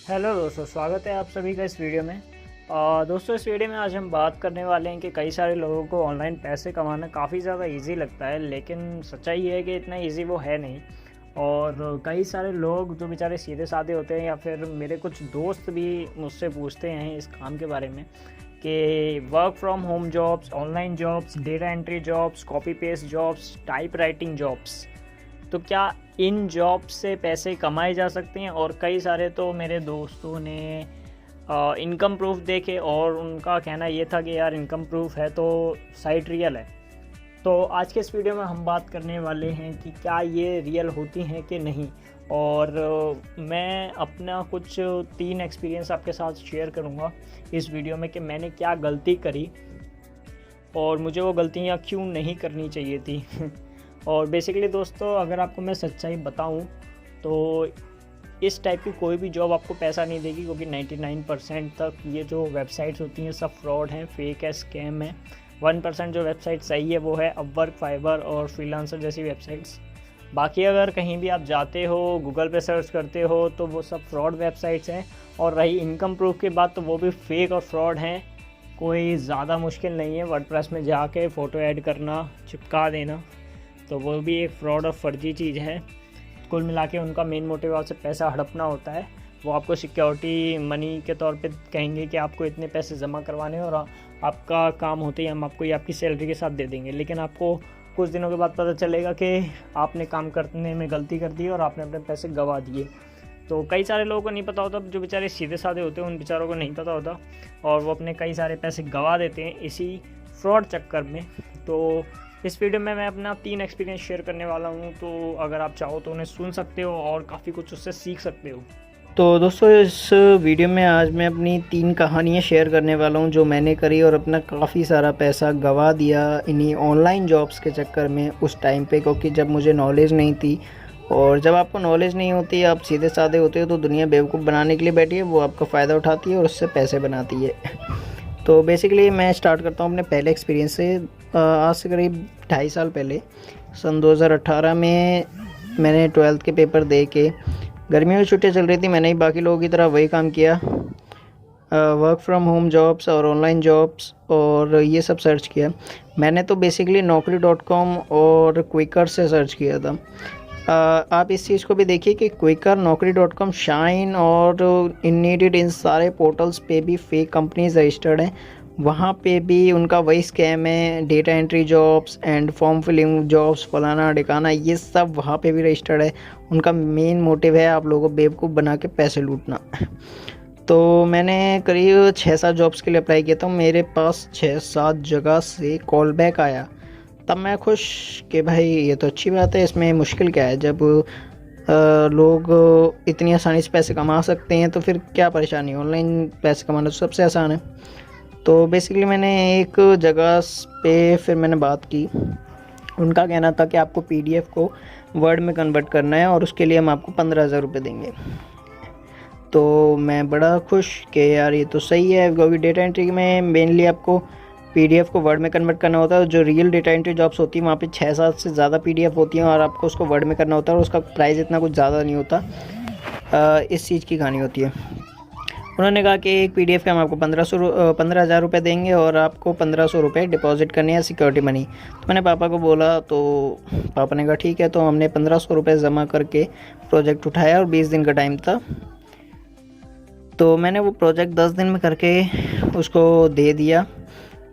Hello दोस्तों, स्वागत है आप सभी का इस वीडियो में। दोस्तों, इस वीडियो में आज हम बात करने वाले हैं कि कई सारे लोगों को ऑनलाइन पैसे कमाना काफ़ी ज़्यादा इजी लगता है, लेकिन सच्चाई ये है कि इतना इजी वो है नहीं। और कई सारे लोग जो बेचारे सीधे साधे होते हैं, या फिर मेरे कुछ दोस्त भी मुझसे पूछते हैं इस काम के बारे में कि work from home jobs, online jobs, data entry jobs, copy paste jobs, type writing jobs, तो क्या इन जॉब से पैसे कमाए जा सकते हैं। और कई सारे तो मेरे दोस्तों ने इनकम प्रूफ देखे और उनका कहना ये था कि यार इनकम प्रूफ है तो साइट रियल है। तो आज के इस वीडियो में हम बात करने वाले हैं कि क्या ये रियल होती हैं कि नहीं। और मैं अपना कुछ 3 एक्सपीरियंस आपके साथ शेयर करूँगा इस वीडियो में कि मैंने क्या गलती करी और मुझे वो गलतियाँ क्यों नहीं करनी चाहिए थी। और बेसिकली दोस्तों, अगर आपको मैं सच्चाई बताऊं तो इस टाइप की कोई भी जॉब आपको पैसा नहीं देगी, क्योंकि 99% तक ये जो वेबसाइट्स होती हैं सब फ्रॉड हैं, फेक है, स्कैम है। 1% जो वेबसाइट सही है वो है अपवर्क, फाइवर और फ्रीलांसर जैसी वेबसाइट्स। बाकी अगर कहीं भी आप जाते हो, गूगल पे सर्च करते हो, तो वो सब फ्रॉड वेबसाइट्स हैं। और रही इनकम प्रूफ की बात, तो वो भी फेक और फ्रॉड हैं। कोई ज़्यादा मुश्किल नहीं है वर्डप्रेस में जाके फ़ोटो ऐड करना, चिपका देना, तो वो भी एक फ्रॉड और फर्जी चीज़ है। कुल मिला के उनका मेन मोटिव आपसे पैसा हड़पना होता है। वो आपको सिक्योरिटी मनी के तौर पे कहेंगे कि आपको इतने पैसे जमा करवाने हैं और आपका काम होते ही हम आपको ये आपकी सैलरी के साथ दे देंगे। लेकिन आपको कुछ दिनों के बाद पता चलेगा कि आपने काम करने में गलती कर दी और आपने अपने पैसे गंवा दिए। तो कई सारे लोगों को नहीं पता होता, जो बेचारे सीधे साधे होते हैं उन बेचारों को नहीं पता होता और वो अपने कई सारे पैसे गंवा देते हैं इसी फ्रॉड चक्कर में। तो इस वीडियो में मैं अपना 3 एक्सपीरियंस शेयर करने वाला हूँ, तो अगर आप चाहो तो उन्हें सुन सकते हो और काफ़ी कुछ उससे सीख सकते हो। तो दोस्तों, इस वीडियो में आज मैं अपनी 3 कहानियाँ शेयर करने वाला हूँ जो मैंने करी और अपना काफ़ी सारा पैसा गंवा दिया इन्हीं ऑनलाइन जॉब्स के चक्कर में उस टाइम पे, क्योंकि जब मुझे नॉलेज नहीं थी। और जब आपको नॉलेज नहीं होती, आप सीधे साधे होते हो, तो दुनिया बेवकूफ़ बनाने के लिए बैठी है, वो आपका फ़ायदा उठाती है और उससे पैसे बनाती है। तो बेसिकली मैं स्टार्ट करता हूँ अपने पहले एक्सपीरियंस से। आज से करीब 2.5 साल पहले, सन 2018 में मैंने 12th के पेपर दे के, गर्मियों की छुट्टियाँ चल रही थी, मैंने ही बाकी लोगों की तरह वही काम किया, वर्क फ्रॉम होम जॉब्स और ऑनलाइन जॉब्स और ये सब सर्च किया। मैंने तो बेसिकली naukri.com और क्विकर से सर्च किया था। आप इस चीज़ को भी देखिए कि क्विकर, naukri.com, शाइन और इननीडेड, इन सारे पोर्टल्स पे भी फेक कंपनीज रजिस्टर्ड हैं। वहाँ पे भी उनका वही स्कैम है, data entry jobs and form filling jobs, फलाना ढिकाना, ये सब वहाँ पे भी रजिस्टर्ड है। उनका मेन मोटिव है आप लोगों को बेवकूफ़ बना के पैसे लूटना। तो मैंने करीब 6-7 जॉब्स के लिए अप्लाई किया था। मेरे पास 6-7 जगह से कॉल बैक आया। तब मैं खुश कि भाई ये तो अच्छी बात है, इसमें मुश्किल क्या है। जब लोग इतनी आसानी से पैसे कमा सकते हैं तो फिर क्या परेशानी, ऑनलाइन पैसे कमाना तो सबसे आसान है। तो बेसिकली मैंने एक जगह पे फिर मैंने बात की। उनका कहना था कि आपको PDF को वर्ड में कन्वर्ट करना है और उसके लिए हम आपको 15,000 रुपये देंगे। तो मैं बड़ा खुश कि यार ये तो सही है, क्योंकि डेटा एंट्री में मेनली आपको PDF को वर्ड में कन्वर्ट करना होता है। जो रियल डेटा एंट्री जॉब्स होती है वहाँ पे 6-7 से ज़्यादा PDF होती हैं और आपको उसको वर्ड में करना होता है और उसका प्राइस इतना कुछ ज़्यादा नहीं होता। इस चीज़ की कहानी होती है। उन्होंने कहा कि एक PDF का हम आपको 15,000 रुपये देंगे और आपको 1,500 रुपये डिपॉजिट करने हैं सिक्योरिटी मनी। तो मैंने पापा को बोला, तो पापा ने कहा ठीक है। तो हमने 1,500 रुपये जमा करके प्रोजेक्ट उठाया और 20 दिन का टाइम था। तो मैंने वो प्रोजेक्ट 10 दिन में करके उसको दे दिया।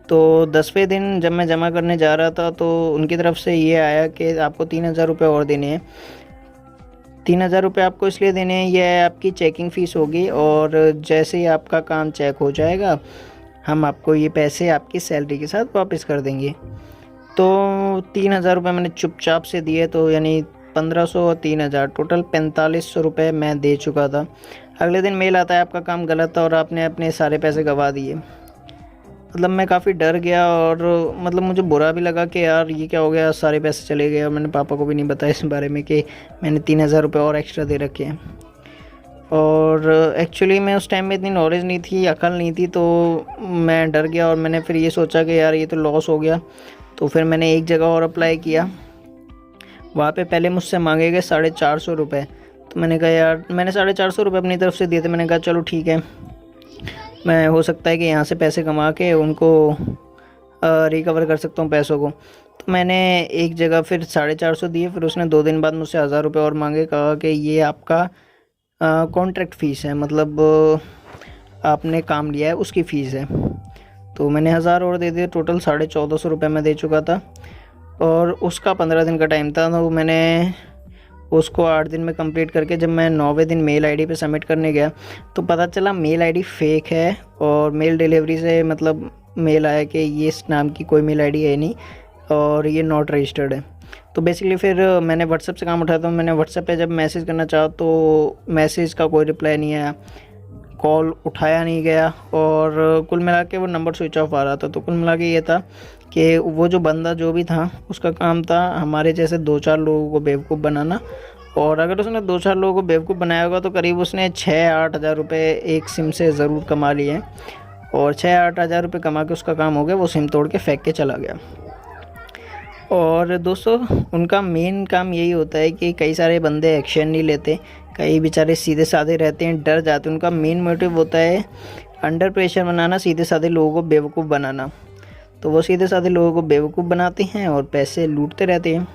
तो 10वें दिन जब मैं जमा करने जा रहा था तो उनकी तरफ से ये आया कि आपको 3,000 रुपये और देने हैं। 3,000 रुपये आपको इसलिए देने हैं, यह आपकी चेकिंग फ़ीस होगी और जैसे ही आपका काम चेक हो जाएगा हम आपको ये पैसे आपकी सैलरी के साथ वापस कर देंगे। तो 3,000 रुपये मैंने चुपचाप से दिए। तो यानी 1,500 और 3,000 टोटल 4,500 रुपये मैं दे चुका था। अगले दिन मेल आता है, आपका काम गलत था और आपने अपने सारे पैसे गंवा दिए। मतलब मैं काफ़ी डर गया और मतलब मुझे बुरा भी लगा कि यार ये क्या हो गया, सारे पैसे चले गए। और मैंने पापा को भी नहीं बताया इस बारे में कि मैंने 3,000 रुपये और एक्स्ट्रा दे रखे हैं। और एक्चुअली मैं उस टाइम में इतनी नॉलेज नहीं थी, अकल नहीं थी, तो मैं डर गया और मैंने फिर ये सोचा कि यार ये तो लॉस हो गया। तो फिर मैंने एक जगह और अप्लाई किया। वहाँ पे पहले मुझसे मांगे गए 450 रुपये। तो मैंने कहा यार, मैंने 450 रुपये अपनी तरफ से दिए थे। मैंने कहा चलो ठीक है, मैं हो सकता है कि यहाँ से पैसे कमा के उनको रिकवर कर सकता हूँ पैसों को। तो मैंने एक जगह फिर 450 दिए। फिर उसने 2 दिन बाद मुझसे 1000 रुपये और मांगे। कहा कि ये आपका कॉन्ट्रैक्ट फ़ीस है, मतलब आपने काम लिया है उसकी फ़ीस है। तो मैंने 1000 और दे दिए, टोटल 1450 रुपये मैं दे चुका था। और उसका 15 दिन का टाइम था, तो मैंने उसको 8 दिन में कंप्लीट करके जब मैं 9वें दिन मेल आईडी पे सबमिट करने गया तो पता चला मेल आईडी फेक है। और मेल डिलीवरी से मतलब मेल आया कि ये इस नाम की कोई मेल आईडी है नहीं और ये नॉट रजिस्टर्ड है। तो बेसिकली फिर मैंने व्हाट्सएप से काम उठाया। तो मैंने व्हाट्सएप पे जब मैसेज करना चाहा तो मैसेज का कोई रिप्लाई नहीं आया, कॉल उठाया नहीं गया, और कुल मिला के वो नंबर स्विच ऑफ आ रहा था। तो कुल मिला के ये था कि वो जो बंदा जो भी था उसका काम था हमारे जैसे 2-4 लोगों को बेवकूफ़ बनाना। और अगर उसने 2-4 लोगों को बेवकूफ़ बनाया होगा तो करीब उसने 6-8 हज़ार रुपये एक सिम से ज़रूर कमा लिए हैं। और 6-8 हज़ार रुपये कमा के उसका काम हो गया, वो सिम तोड़ के फेंक के चला गया। और दोस्तों उनका मेन काम यही होता है कि कई सारे बंदे एक्शन नहीं लेते, कई बेचारे सीधे साधे रहते हैं, डर जाते हैं। उनका मेन मोटिव होता है अंडर प्रेशर बनाना, सीधे साधे लोगों को बेवकूफ़ बनाना। तो वो सीधे साधे लोगों को बेवकूफ़ बनाते हैं और पैसे लूटते रहते हैं।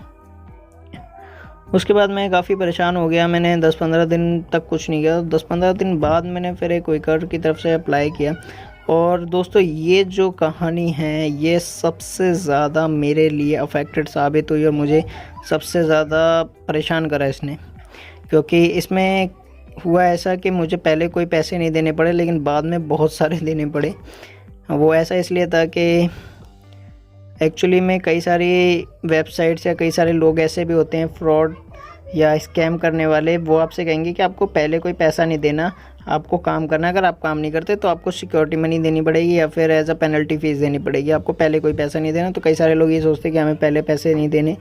उसके बाद मैं काफ़ी परेशान हो गया। मैंने 10-15 दिन तक कुछ नहीं किया। 10-15 दिन बाद मैंने फिर एक क्विकर की तरफ से अप्लाई किया। और दोस्तों ये जो कहानी है ये सबसे ज़्यादा मेरे लिए अफेक्टेड साबित हुई और मुझे सबसे ज़्यादा परेशान करा इसने। क्योंकि इसमें हुआ ऐसा कि मुझे पहले कोई पैसे नहीं देने पड़े, लेकिन बाद में बहुत सारे देने पड़े। वो ऐसा इसलिए था कि एक्चुअली में कई सारी वेबसाइट्स या कई सारे लोग ऐसे भी होते हैं फ्रॉड या स्कैम करने वाले। वो आपसे कहेंगे कि आपको पहले कोई पैसा नहीं देना, आपको काम करना। अगर आप काम नहीं करते तो आपको सिक्योरिटी मनी देनी पड़ेगी या फिर एज अ पेनल्टी फ़ीस देनी पड़ेगी, आपको पहले कोई पैसा नहीं देना। तो कई सारे लोग ये सोचते हैं कि हमें पहले पैसे नहीं देने,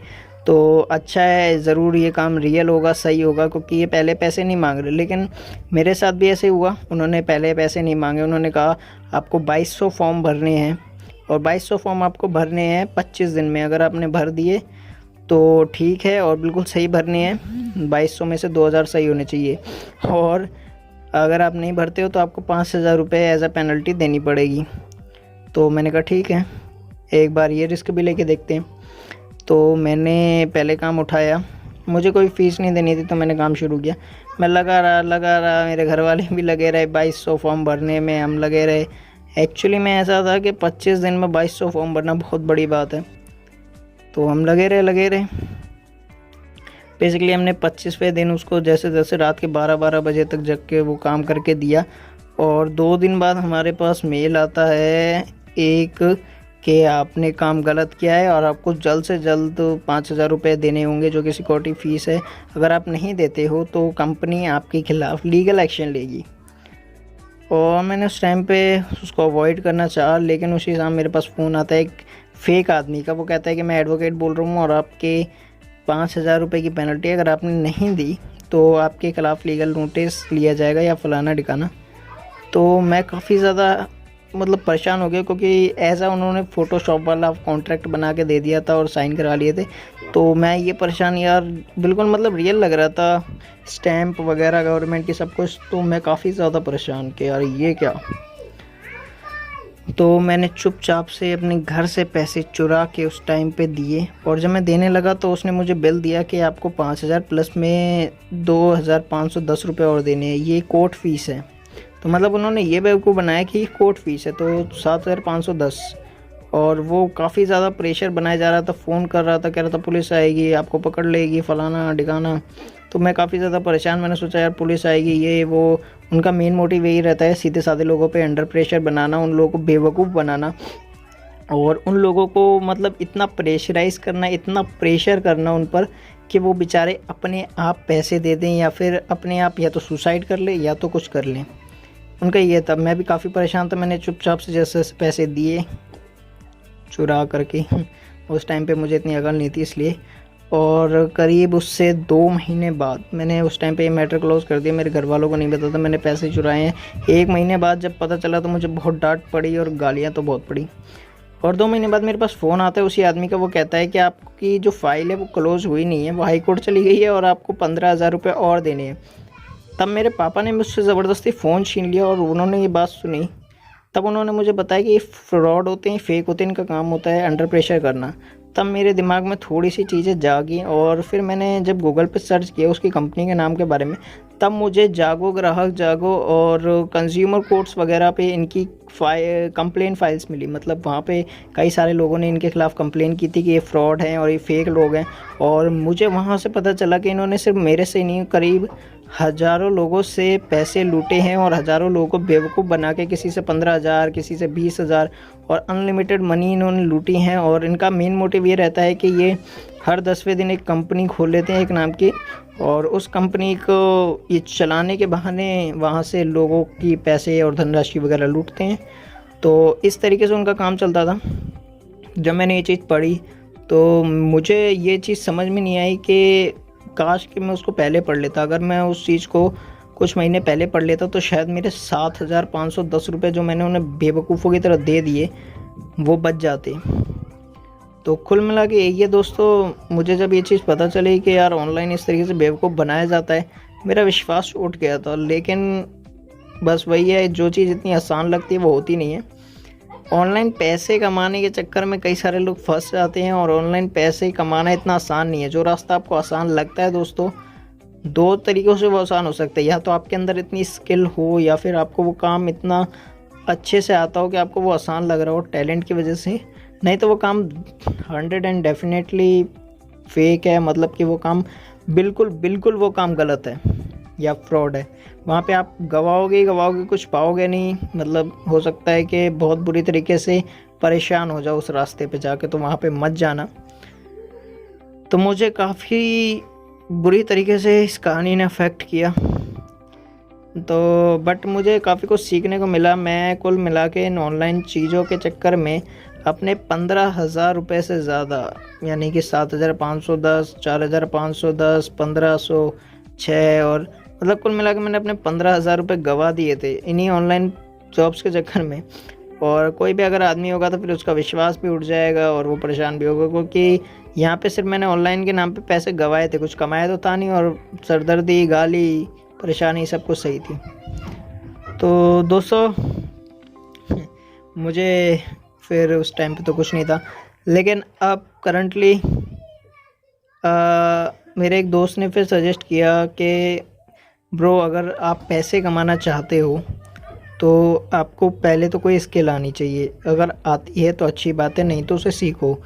तो अच्छा है, ज़रूर ये काम रियल होगा, सही होगा, क्योंकि ये पहले पैसे नहीं मांग रहे। लेकिन मेरे साथ भी ऐसे हुआ, उन्होंने पहले पैसे नहीं मांगे। उन्होंने कहा आपको 2200 फॉर्म भरने हैं और 2200 फॉर्म आपको भरने हैं 25 दिन में। अगर आपने भर दिए तो ठीक है और बिल्कुल सही भरने हैं, 2200 में से 2000 सही होने चाहिए। और अगर आप नहीं भरते हो तो आपको 5000 रुपये एज अ पेनल्टी देनी पड़ेगी। तो मैंने कहा ठीक है, एक बार ये रिस्क भी लेके देखते हैं। तो मैंने पहले काम उठाया, मुझे कोई फ़ीस नहीं देनी थी, तो मैंने काम शुरू किया। मैं लगा रहा, मेरे घर वाले भी लगे रहे, 2200 फॉर्म भरने में हम लगे रहे। एक्चुअली में ऐसा था कि 25 दिन में 2200 फॉर्म भरना बहुत बड़ी बात है। तो हम लगे रहे। बेसिकली हमने 25वें दिन उसको जैसे जैसे रात के 12-12 बजे तक जग के वो काम करके दिया। और 2 दिन बाद हमारे पास मेल आता है एक कि आपने काम गलत किया है और आपको जल्द से जल्द 5000 रुपये देने होंगे, जो कि सिक्योरिटी फ़ीस है। अगर आप नहीं देते हो तो कंपनी आपके ख़िलाफ़ लीगल एक्शन लेगी। और मैंने उस टाइम पे उसको अवॉइड करना चाहा, लेकिन उसी समय मेरे पास फ़ोन आता है एक फ़ेक आदमी का। वो कहता है कि मैं एडवोकेट बोल रहा हूँ और आपके 5000 रुपये की पेनल्टी अगर आपने नहीं दी तो आपके ख़िलाफ़ लीगल नोटिस लिया जाएगा या फलाना ठिकाना। तो मैं काफ़ी ज़्यादा मतलब परेशान हो गया, क्योंकि ऐसा उन्होंने फ़ोटोशॉप वाला कॉन्ट्रैक्ट बना के दे दिया था और साइन करा लिए थे। तो मैं ये परेशान यार, बिल्कुल मतलब रियल लग रहा था, स्टैम्प वगैरह गवर्नमेंट की सब कुछ। तो मैं काफ़ी ज़्यादा परेशान कि यार ये क्या। तो मैंने चुपचाप से अपने घर से पैसे चुरा के उस टाइम पे दिए। और जब मैं देने लगा तो उसने मुझे बिल दिया कि आपको 5000 प्लस में 2510 रुपये और देने हैं, ये कोर्ट फ़ीस है। तो मतलब उन्होंने ये बेवकूफ़ बनाया कि ये कोर्ट फ़ीस है, तो 7510। और वो काफ़ी ज़्यादा प्रेशर बनाया जा रहा था, फ़ोन कर रहा था, कह रहा था पुलिस आएगी, आपको पकड़ लेगी, फलाना ढिकाना। तो मैं काफ़ी ज़्यादा परेशान, मैंने सोचा यार पुलिस आएगी, ये वो। उनका मेन मोटिव यही रहता है सीधे साधे लोगों पे अंडर प्रेशर बनाना, उन लोगों को बेवकूफ़ बनाना और उन लोगों को मतलब इतना प्रेशराइज़ करना, इतना प्रेशर करना उन पर कि वो बेचारे अपने आप पैसे दे दें या फिर अपने आप या तो सुसाइड कर ले या तो कुछ कर लें। उनका ये था। मैं भी काफ़ी परेशान था, मैंने चुपचाप से जैसे पैसे दिए चुरा करके। उस टाइम पे मुझे इतनी अकल नहीं थी इसलिए। और करीब उससे 2 महीने बाद मैंने उस टाइम पे ये मैटर क्लोज़ कर दिया, मेरे घर वालों को नहीं पता था मैंने पैसे चुराए हैं। 1 महीने बाद जब पता चला तो मुझे बहुत डांट पड़ी और गालियाँ तो बहुत पड़ी। और 2 महीने बाद मेरे पास फ़ोन आता है उसी आदमी का। वो कहता है कि आपकी जो फ़ाइल है वो क्लोज़ हुई नहीं है, वो हाई कोर्ट चली गई है और आपको 15,000 रुपये और देने हैं। तब मेरे पापा ने मुझसे ज़बरदस्ती फ़ोन छीन लिया और उन्होंने ये बात सुनी। तब उन्होंने मुझे बताया कि ये फ्रॉड होते हैं, फेक होते हैं, इनका काम होता है अंडर प्रेशर करना। तब मेरे दिमाग में थोड़ी सी चीज़ें जागी और फिर मैंने जब गूगल पे सर्च किया उसकी कंपनी के नाम के बारे में, तब मुझे जागो, ग्राहक जागो और कंज्यूमर कोर्ट्स वगैरह पे इनकी कंप्लेन फाइल्स मिली। मतलब वहाँ पे कई सारे लोगों ने इनके ख़िलाफ़ कंप्लेन की थी कि ये फ्रॉड हैं और ये फेक लोग हैं। और मुझे वहाँ से पता चला कि इन्होंने सिर्फ मेरे से नहीं, करीब हज़ारों लोगों से पैसे लूटे हैं और हज़ारों लोगों को बेवकूफ़ बना के किसी से 15,000, किसी से 20,000 और अनलिमिटेड मनी इन्होंने लूटी हैं। और इनका मेन मोटिव ये रहता है कि ये हर 10वें दिन एक कंपनी खोल लेते हैं एक नाम की, और उस कंपनी को ये चलाने के बहाने वहाँ से लोगों की पैसे और धनराशि वगैरह लूटते हैं। तो इस तरीके से उनका काम चलता था। जब मैंने ये चीज़ पढ़ी तो मुझे ये चीज़ समझ में नहीं आई कि काश कि मैं उसको पहले पढ़ लेता। अगर मैं उस चीज़ को कुछ महीने पहले पढ़ लेता तो शायद मेरे 7,510 रुपये जो मैंने उन्हें बेवकूफ़ों की तरह दे दिए वो बच जाते। तो कुल मिला के यही है दोस्तों, मुझे जब ये चीज़ पता चली कि यार ऑनलाइन इस तरीके से बेवकूफ़ बनाया जाता है, मेरा विश्वास उठ गया था। लेकिन बस वही है, जो चीज़ इतनी आसान लगती है वो होती नहीं है। ऑनलाइन पैसे कमाने के चक्कर में कई सारे लोग फंस जाते हैं और ऑनलाइन पैसे कमाना इतना आसान नहीं है। जो रास्ता आपको आसान लगता है दोस्तों, 2 तरीक़ों से वो आसान हो सकता है। या तो आपके अंदर इतनी स्किल हो या फिर आपको वो काम इतना अच्छे से आता हो कि आपको वो आसान लग रहा हो टैलेंट की वजह से। नहीं तो वो काम 100 एंड डेफिनेटली फेक है। मतलब कि वो काम बिल्कुल वो काम गलत है या फ्रॉड है। वहाँ पे आप गवाओगे, कुछ पाओगे नहीं। मतलब हो सकता है कि बहुत बुरी तरीके से परेशान हो जाओ उस रास्ते पे जाके, तो वहाँ पे मत जाना। तो मुझे काफ़ी बुरी तरीके से इस कहानी ने अफेक्ट किया। तो बट मुझे काफ़ी कुछ सीखने को मिला। मैं कुल मिला के इन ऑनलाइन चीज़ों के चक्कर में अपने 15,000 रुपये से ज़्यादा, यानी कि 7,510, 4,510, 1,506 और मतलब कुल मिला के मैंने अपने 15,000 रुपये गवा दिए थे इन्हीं ऑनलाइन जॉब्स के चक्कर में। और कोई भी अगर आदमी होगा तो फिर उसका विश्वास भी उठ जाएगा और वो परेशान भी होगा, क्योंकि यहाँ पे सिर्फ मैंने ऑनलाइन के नाम पे पैसे गवाए थे, कुछ कमाया तो था नहीं। और सरदर्दी, गाली, परेशानी सब कुछ सही थी। तो दोस्तों मुझे फिर उस टाइम पे तो कुछ नहीं था, लेकिन अब करंटली मेरे एक दोस्त ने फिर सजेस्ट किया कि ब्रो, अगर आप पैसे कमाना चाहते हो तो आपको पहले तो कोई स्किल आनी चाहिए। अगर आती है तो अच्छी बात है, नहीं तो उसे सीखो।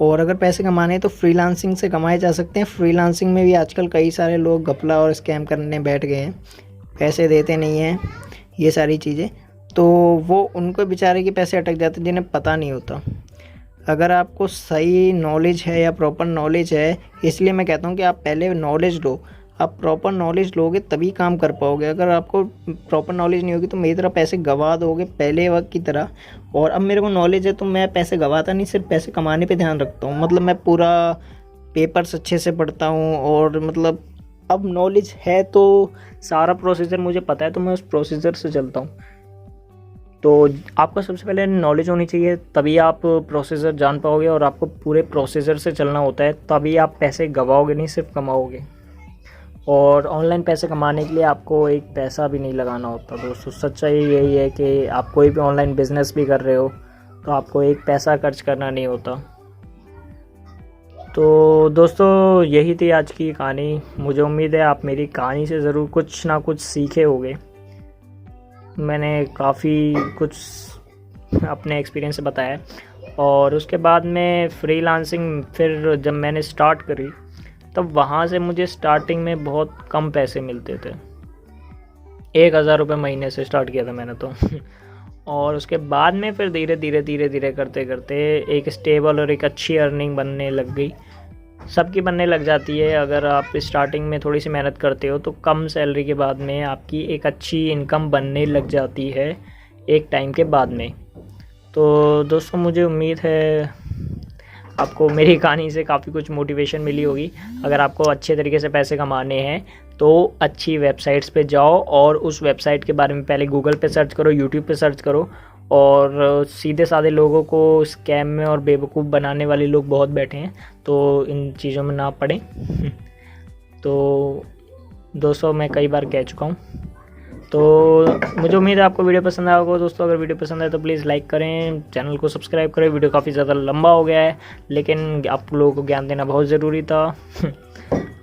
और अगर पैसे कमाने हैं तो फ्रीलांसिंग से कमाए जा सकते हैं। फ्रीलांसिंग में भी आजकल कई सारे लोग घपला और स्कैम करने बैठ गए हैं, पैसे देते नहीं हैं, ये सारी चीज़ें। तो वो उनको बेचारे के पैसे अटक जाते हैं जिन्हें पता नहीं होता। अगर आपको सही नॉलेज है या प्रॉपर नॉलेज है, इसलिए मैं कहता हूँ कि आप पहले नॉलेज लो। आप प्रॉपर नॉलेज लोगे तभी काम कर पाओगे। अगर आपको प्रॉपर नॉलेज नहीं होगी तो मेरी तरह पैसे गवा दोगे पहले वक्त की तरह। और अब मेरे को नॉलेज है तो मैं पैसे गवाता नहीं, सिर्फ पैसे कमाने पे ध्यान रखता हूँ। मतलब मैं पूरा पेपर्स अच्छे से पढ़ता हूँ और मतलब अब नॉलेज है तो सारा प्रोसीजर मुझे पता है, तो मैं उस प्रोसीजर से चलता हूँ। तो आपको सबसे पहले नॉलेज होनी चाहिए, तभी आप प्रोसीजर जान पाओगे। और आपको पूरे प्रोसीजर से चलना होता है, तभी आप पैसे गवाओगे नहीं, सिर्फ कमाओगे। और ऑनलाइन पैसे कमाने के लिए आपको एक पैसा भी नहीं लगाना होता दोस्तों। सच्चाई यही है कि आप कोई भी ऑनलाइन बिजनेस भी कर रहे हो तो आपको एक पैसा खर्च करना नहीं होता। तो दोस्तों यही थी आज की कहानी। मुझे उम्मीद है आप मेरी कहानी से ज़रूर कुछ ना कुछ सीखे होंगे। मैंने काफ़ी कुछ अपने एक्सपीरियंस से बताया। और उसके बाद में फ्रीलांसिंग फिर जब मैंने स्टार्ट करी तब वहाँ से मुझे स्टार्टिंग में बहुत कम पैसे मिलते थे। 1,000 रुपये महीने से स्टार्ट किया था मैंने तो और उसके बाद में फिर धीरे धीरे करते करते एक स्टेबल और एक अच्छी अर्निंग बनने लग गई। सबकी बनने लग जाती है। अगर आप स्टार्टिंग में थोड़ी सी मेहनत करते हो तो कम सैलरी के बाद में आपकी एक अच्छी इनकम बनने लग जाती है एक टाइम के बाद में। तो दोस्तों मुझे उम्मीद है आपको मेरी कहानी से काफ़ी कुछ मोटिवेशन मिली होगी। अगर आपको अच्छे तरीके से पैसे कमाने हैं तो अच्छी वेबसाइट्स पे जाओ और उस वेबसाइट के बारे में पहले गूगल पे सर्च करो, यूट्यूब पे सर्च करो और सीधे साधे लोगों को स्कैम में और बेवकूफ़ बनाने वाले लोग बहुत बैठे हैं, तो इन चीज़ों में ना पड़ें। तो दोस्तों मैं कई बार कह चुका हूँ। तो मुझे उम्मीद है आपको वीडियो पसंद आया होगा। दोस्तों अगर वीडियो पसंद आए तो प्लीज़ लाइक करें, चैनल को सब्सक्राइब करें। वीडियो काफ़ी ज़्यादा लंबा हो गया है, लेकिन आप लोगों को ज्ञान देना बहुत ज़रूरी था।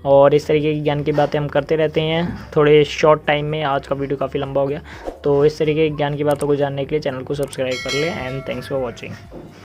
और इस तरीके की ज्ञान की बातें हम करते रहते हैं थोड़े शॉर्ट टाइम में। आज का वीडियो काफ़ी लंबा हो गया, तो इस तरीके की ज्ञान की बातों को जानने के लिए चैनल को सब्सक्राइब कर लें। And thanks for watching.